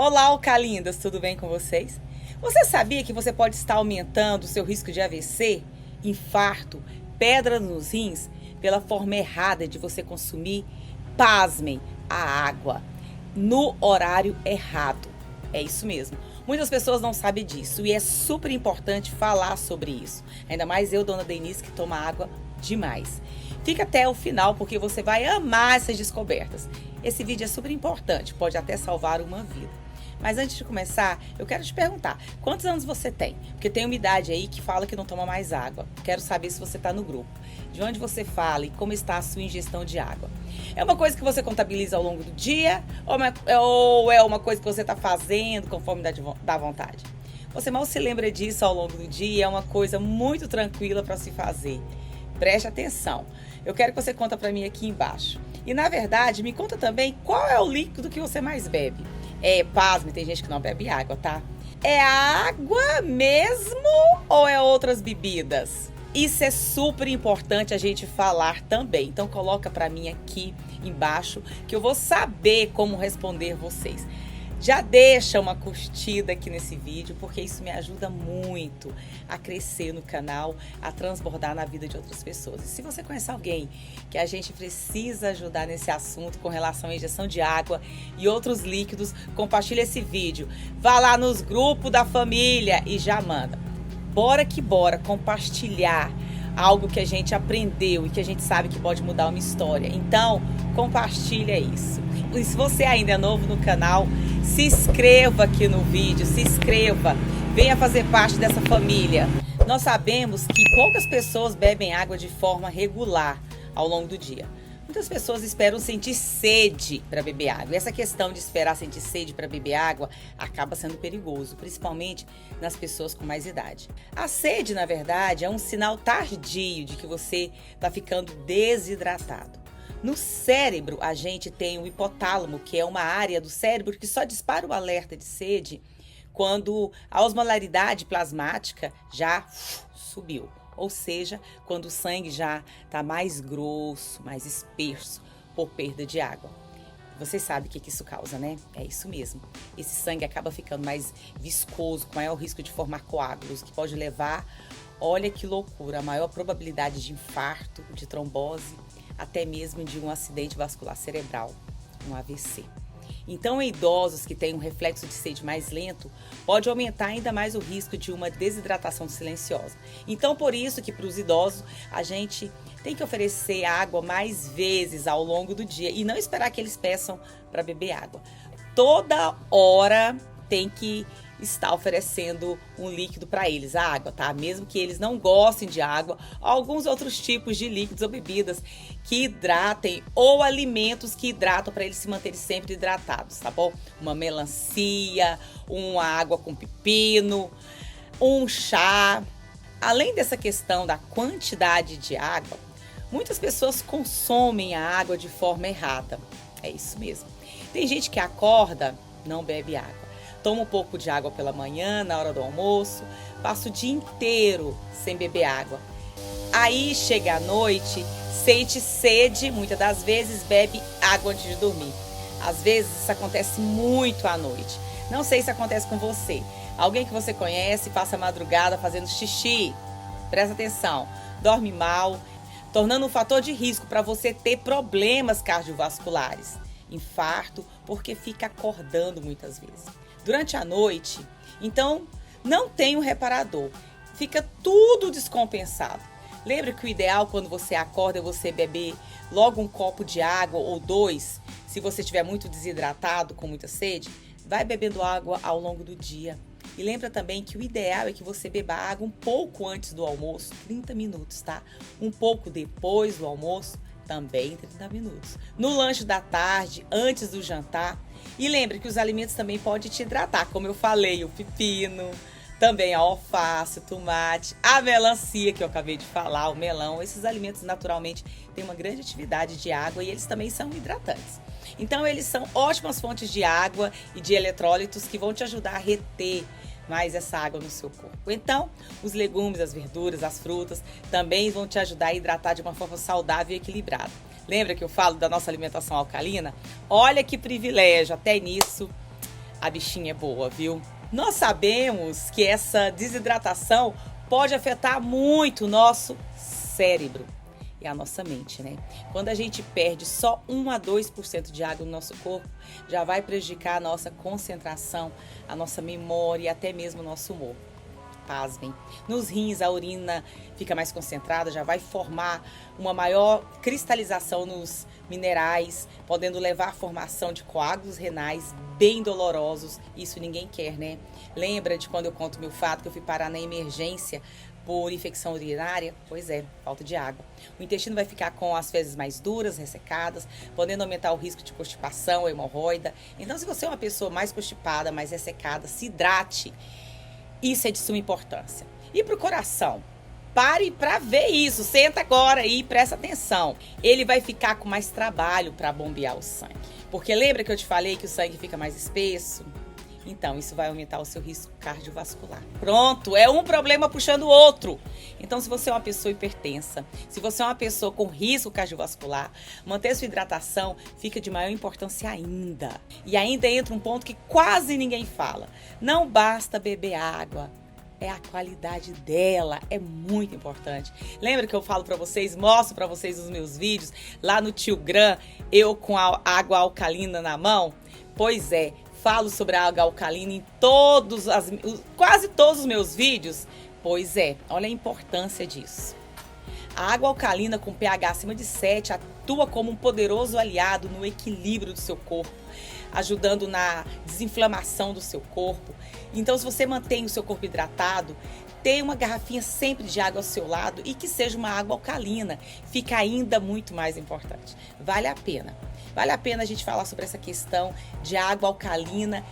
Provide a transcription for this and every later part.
Olá, alcalindas, tudo bem com vocês? Você sabia que você pode estar aumentando o seu risco de AVC, infarto, pedra nos rins, pela forma errada de você consumir, pasmem, a água, no horário errado? É isso mesmo. Muitas pessoas não sabem disso e é super importante falar sobre isso. Ainda mais eu, dona Denise, que toma água demais. Fica até o final porque você vai amar essas descobertas. Esse vídeo é super importante, pode até salvar uma vida. Mas antes de começar, eu quero te perguntar, quantos anos você tem? Porque tem uma idade aí que fala que não toma mais água. Quero saber se você está no grupo. De onde você fala e como está a sua ingestão de água. É uma coisa que você contabiliza ao longo do dia ou é uma coisa que você está fazendo conforme dá vontade? Você mal se lembra disso ao longo do dia, é uma coisa muito tranquila para se fazer. Preste atenção. Eu quero que você conta para mim aqui embaixo. E na verdade, me conta também qual é o líquido que você mais bebe. Pasme, tem gente que não bebe água, tá? É água mesmo ou é outras bebidas? Isso é super importante a gente falar também. Então coloca pra mim aqui embaixo que eu vou saber como responder vocês. Já deixa uma curtida aqui nesse vídeo, porque isso me ajuda muito a crescer no canal, a transbordar na vida de outras pessoas. E se você conhece alguém que a gente precisa ajudar nesse assunto com relação à injeção de água e outros líquidos, compartilha esse vídeo. Vá lá nos grupos da família e já manda. Bora que bora compartilhar algo que a gente aprendeu e que a gente sabe que pode mudar uma história. Então, compartilha isso. E se você ainda é novo no canal, se inscreva aqui no vídeo, se inscreva, venha fazer parte dessa família. Nós sabemos que poucas pessoas bebem água de forma regular ao longo do dia. Muitas pessoas esperam sentir sede para beber água. E essa questão de esperar sentir sede para beber água acaba sendo perigoso, principalmente nas pessoas com mais idade. A sede, na verdade, é um sinal tardio de que você está ficando desidratado. No cérebro, a gente tem o hipotálamo, que é uma área do cérebro que só dispara o alerta de sede quando a osmolaridade plasmática já subiu. Ou seja, quando o sangue já está mais grosso, mais espesso por perda de água. Vocês sabem o que isso causa, né? É isso mesmo. Esse sangue acaba ficando mais viscoso, com maior risco de formar coágulos, que pode levar, olha que loucura, a maior probabilidade de infarto, de trombose, até mesmo de um acidente vascular cerebral, um AVC. Então, em idosos que têm um reflexo de sede mais lento, pode aumentar ainda mais o risco de uma desidratação silenciosa. Então, por isso que para os idosos, a gente tem que oferecer água mais vezes ao longo do dia e não esperar que eles peçam para beber água. Toda hora tem que estar oferecendo um líquido para eles, a água, tá? Mesmo que eles não gostem de água, alguns outros tipos de líquidos ou bebidas que hidratem ou alimentos que hidratam para eles se manterem sempre hidratados, tá bom? Uma melancia, uma água com pepino, um chá. Além dessa questão da quantidade de água, muitas pessoas consomem a água de forma errada. É isso mesmo. Tem gente que acorda, não bebe água. Toma um pouco de água pela manhã, na hora do almoço, passa o dia inteiro sem beber água. Aí chega à noite, sente sede, muitas das vezes bebe água antes de dormir. Às vezes isso acontece muito à noite. Não sei se acontece com você. Alguém que você conhece passa a madrugada fazendo xixi. Presta atenção, dorme mal, tornando um fator de risco para você ter problemas cardiovasculares. Infarto, porque fica acordando muitas vezes. Durante a noite, então, não tem um reparador. Fica tudo descompensado. Lembra que o ideal quando você acorda é você beber logo um copo de água ou dois. Se você estiver muito desidratado, com muita sede, vai bebendo água ao longo do dia. E lembra também que o ideal é que você beba água um pouco antes do almoço, 30 minutos, tá? Um pouco depois do almoço, também 30 minutos. No lanche da tarde, antes do jantar. E lembre que os alimentos também podem te hidratar, como eu falei, o pepino, também a alface, o tomate, a melancia que eu acabei de falar, o melão. Esses alimentos naturalmente têm uma grande atividade de água e eles também são hidratantes. Então eles são ótimas fontes de água e de eletrólitos que vão te ajudar a reter mais essa água no seu corpo. Então, os legumes, as verduras, as frutas também vão te ajudar a hidratar de uma forma saudável e equilibrada. Lembra que eu falo da nossa alimentação alcalina? Olha que privilégio, até nisso a bichinha é boa, viu? Nós sabemos que essa desidratação pode afetar muito o nosso cérebro e a nossa mente, né? Quando a gente perde só 1 a 2% de água no nosso corpo, já vai prejudicar a nossa concentração, a nossa memória e até mesmo o nosso humor. Pasmem. Nos rins, a urina fica mais concentrada, já vai formar uma maior cristalização nos minerais, podendo levar à formação de coágulos renais bem dolorosos. Isso ninguém quer, né? Lembra de quando eu conto meu fato que eu fui parar na emergência por infecção urinária? Pois é, falta de água. O intestino vai ficar com as fezes mais duras, ressecadas, podendo aumentar o risco de constipação, hemorroida. Então, se você é uma pessoa mais constipada, mais ressecada, se hidrate. Isso é de suma importância. E para o coração? Pare para ver isso. Senta agora e presta atenção. Ele vai ficar com mais trabalho para bombear o sangue. Porque lembra que eu te falei que o sangue fica mais espesso? Então, isso vai aumentar o seu risco cardiovascular. Pronto, é um problema puxando o outro. Então, se você é uma pessoa hipertensa, se você é uma pessoa com risco cardiovascular, manter sua hidratação fica de maior importância ainda. E ainda entra um ponto que quase ninguém fala. Não basta beber água. É a qualidade dela, é muito importante. Lembra que eu falo pra vocês, mostro pra vocês os meus vídeos, lá no Tio Gran, eu com a água alcalina na mão? Pois é, falo sobre a água alcalina em quase todos os meus vídeos. Pois é, olha a importância disso. A água alcalina com pH acima de 7 atua como um poderoso aliado no equilíbrio do seu corpo, ajudando na desinflamação do seu corpo. Então, se você mantém o seu corpo hidratado, tenha uma garrafinha sempre de água ao seu lado e que seja uma água alcalina. Fica ainda muito mais importante. Vale a pena. Vale a pena a gente falar sobre essa questão de água alcalina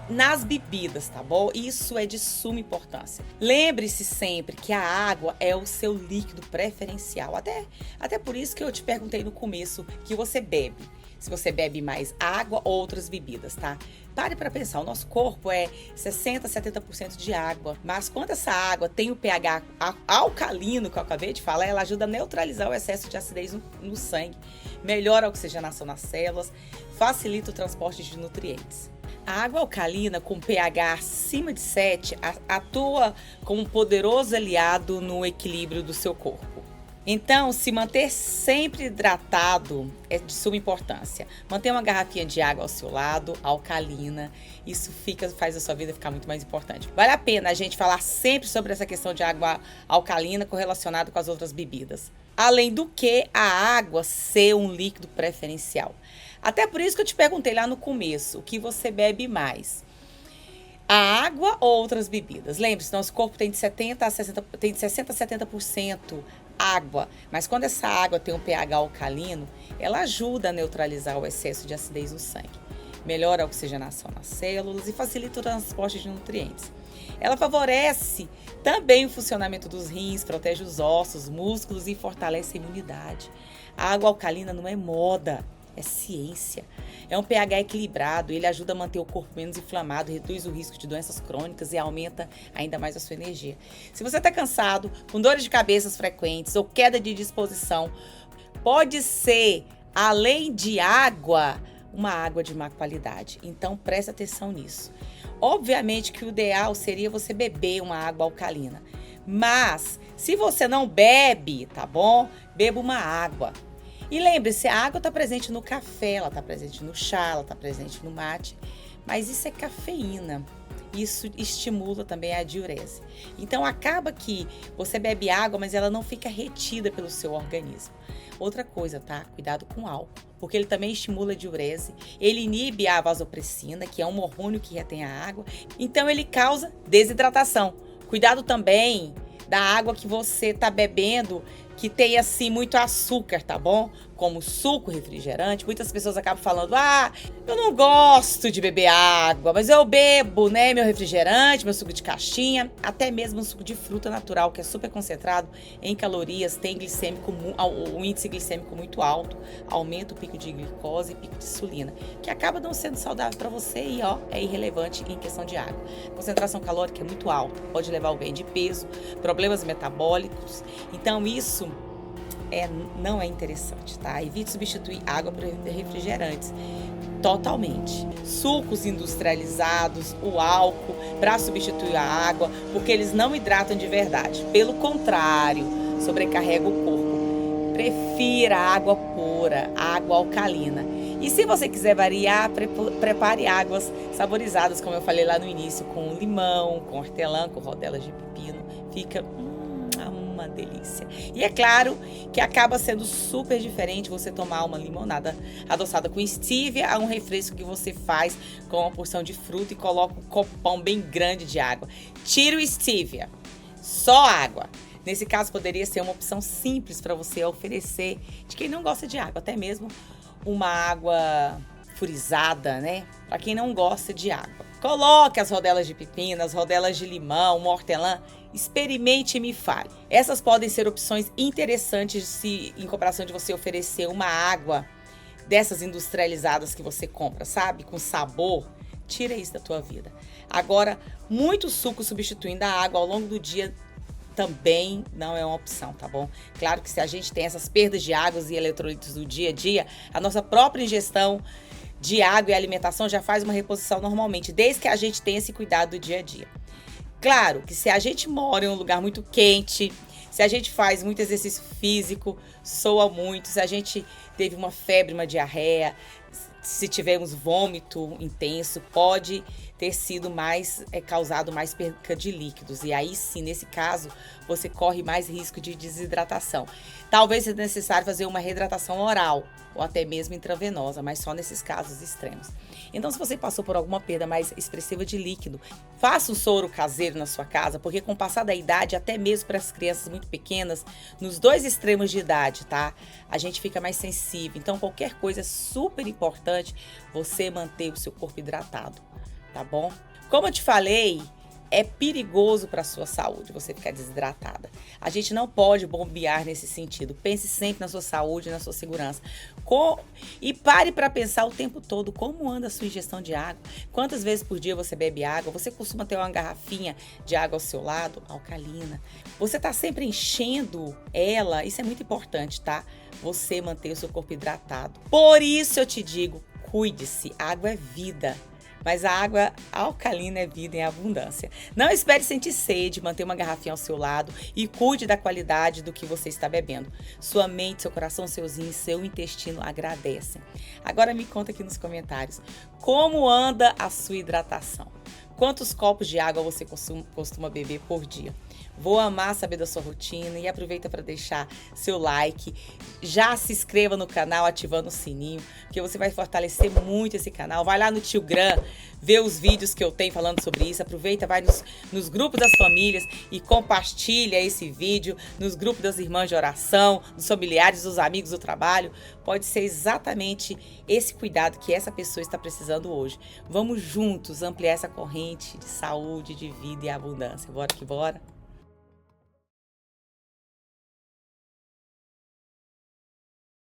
nas bebidas, tá bom? Isso é de suma importância. Lembre-se sempre que a água é o seu líquido preferencial. Até por isso que eu te perguntei no começo que você bebe. Se você bebe mais água ou outras bebidas, tá? Pare para pensar, o nosso corpo é 60% a 70% de água. Mas quando essa água tem o pH alcalino, que eu acabei de falar, ela ajuda a neutralizar o excesso de acidez no sangue, melhora a oxigenação nas células, facilita o transporte de nutrientes. A água alcalina com pH acima de 7 atua como um poderoso aliado no equilíbrio do seu corpo. Então, se manter sempre hidratado é de suma importância. Manter uma garrafinha de água ao seu lado, alcalina, isso faz a sua vida ficar muito mais importante. Vale a pena a gente falar sempre sobre essa questão de água alcalina correlacionada com as outras bebidas. Além do que a água ser um líquido preferencial. Até por isso que eu te perguntei lá no começo, o que você bebe mais? A água ou outras bebidas? Lembre-se, nosso corpo tem de 60% a 70% água, mas quando essa água tem um pH alcalino, ela ajuda a neutralizar o excesso de acidez no sangue, melhora a oxigenação nas células e facilita o transporte de nutrientes. Ela favorece também o funcionamento dos rins, protege os ossos, músculos e fortalece a imunidade. A água alcalina não é moda, é ciência. É um pH equilibrado, ele ajuda a manter o corpo menos inflamado, reduz o risco de doenças crônicas e aumenta ainda mais a sua energia. Se você está cansado, com dores de cabeça frequentes ou queda de disposição, pode ser, além de água, uma água de má qualidade. Então, preste atenção nisso. Obviamente que o ideal seria você beber uma água alcalina. Mas, se você não bebe, tá bom? Beba uma água. E lembre-se, a água está presente no café, ela está presente no chá, ela está presente no mate, mas isso é cafeína. Isso estimula também a diurese. Então acaba que você bebe água, mas ela não fica retida pelo seu organismo. Outra coisa, tá? Cuidado com o álcool, porque ele também estimula a diurese, ele inibe a vasopressina, que é um hormônio que retém a água, então ele causa desidratação. Cuidado também da água que você está bebendo, que tem assim muito açúcar, tá bom? Como suco, refrigerante. Muitas pessoas acabam falando, eu não gosto de beber água, mas eu bebo, né, meu refrigerante, meu suco de caixinha, até mesmo um suco de fruta natural, que é super concentrado em calorias, tem o índice glicêmico muito alto, aumenta o pico de glicose e pico de insulina, que acaba não sendo saudável para você e, é irrelevante em questão de água. A concentração calórica é muito alta, pode levar ao ganho de peso, problemas metabólicos. Então, isso não é interessante, tá? Evite substituir água por refrigerantes. Totalmente. Sucos industrializados, o álcool, para substituir a água, porque eles não hidratam de verdade. Pelo contrário, sobrecarrega o corpo. Prefira água pura, água alcalina. E se você quiser variar, prepare águas saborizadas, como eu falei lá no início, com limão, com hortelã, com rodelas de pepino. Fica uma delícia. E é claro que acaba sendo super diferente você tomar uma limonada adoçada com stevia a um refresco que você faz com uma porção de fruta e coloca um copão bem grande de água. Tira o stevia, só água. Nesse caso, poderia ser uma opção simples para você oferecer de quem não gosta de água, até mesmo uma água furizada, né? Para quem não gosta de água. Coloque as rodelas de pepino, as rodelas de limão, uma hortelã. Experimente e me fale. Essas podem ser opções interessantes em comparação de você oferecer uma água dessas industrializadas que você compra, sabe? Com sabor. Tira isso da tua vida. Agora, muito suco substituindo a água ao longo do dia também não é uma opção, tá bom? Claro que se a gente tem essas perdas de águas e eletrolitos do dia a dia, a nossa própria ingestão de água e alimentação já faz uma reposição normalmente, desde que a gente tenha esse cuidado do dia a dia. Claro que se a gente mora em um lugar muito quente, se a gente faz muito exercício físico, soa muito, se a gente teve uma febre, uma diarreia, se tivermos vômito intenso, pode ter sido causado mais perca de líquidos. E aí sim, nesse caso, você corre mais risco de desidratação. Talvez seja necessário fazer uma reidratação oral ou até mesmo intravenosa, mas só nesses casos extremos. Então, se você passou por alguma perda mais expressiva de líquido, faça um soro caseiro na sua casa, porque com o passar da idade, até mesmo para as crianças muito pequenas, nos dois extremos de idade, tá? A gente fica mais sensível. Então, qualquer coisa é super importante você manter o seu corpo hidratado, tá bom? Como eu te falei, é perigoso para a sua saúde você ficar desidratada. A gente não pode bombear nesse sentido. Pense sempre na sua saúde, na sua segurança. E pare para pensar o tempo todo como anda a sua ingestão de água. Quantas vezes por dia você bebe água? Você costuma ter uma garrafinha de água ao seu lado? Alcalina. Você está sempre enchendo ela? Isso é muito importante, tá? Você manter o seu corpo hidratado. Por isso eu te digo, cuide-se. Água é vida. Mas a água alcalina é vida em abundância. Não espere sentir sede, manter uma garrafinha ao seu lado e cuide da qualidade do que você está bebendo. Sua mente, seu coração, seus rins, seu intestino agradecem. Agora me conta aqui nos comentários, como anda a sua hidratação? Quantos copos de água você costuma beber por dia? Vou amar saber da sua rotina e aproveita para deixar seu like. Já se inscreva no canal ativando o sininho, porque você vai fortalecer muito esse canal. Vai lá no Telegram, vê os vídeos que eu tenho falando sobre isso. Aproveita, vai nos grupos das famílias e compartilha esse vídeo nos grupos das irmãs de oração, dos familiares, dos amigos do trabalho. Pode ser exatamente esse cuidado que essa pessoa está precisando hoje. Vamos juntos ampliar essa corrente de saúde, de vida e abundância. Bora que bora!